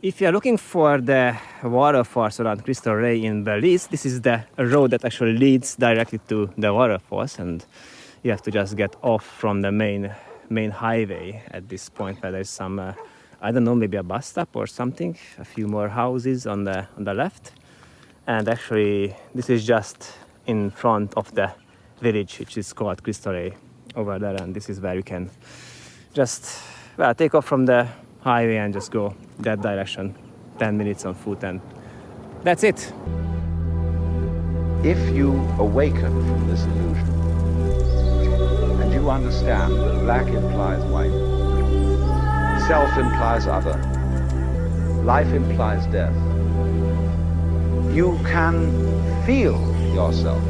If you're looking for the waterfalls around Cristo Rey in Belize, this is the road that actually leads directly to the waterfalls, and you have to just get off from the main highway at this point where there's some I don't know, maybe a bus stop or something, a few more houses on the left. And actually this is just in front of the village which is called Cristo Rey over there, and this is where you can just take off from the highway and just go that direction, 10 minutes on foot, and that's it. If you awaken from this illusion and you understand that black implies white, self implies other, life implies death, you can feel yourself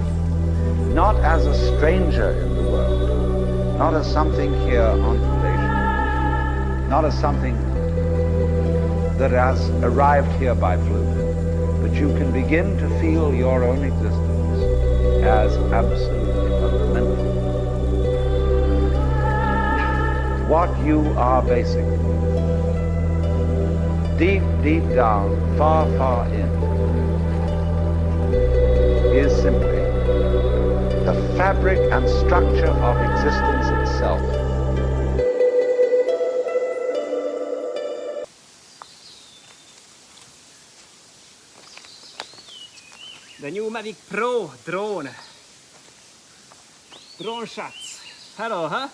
not as a stranger in the world, not as something here on probation, not as something that has arrived here by fluke, but you can begin to feel your own existence as absolutely fundamental. What you are basically, deep, deep down, far, far in, is simply the fabric and structure of existence itself. The new Mavic Pro drone shots. Hello, huh?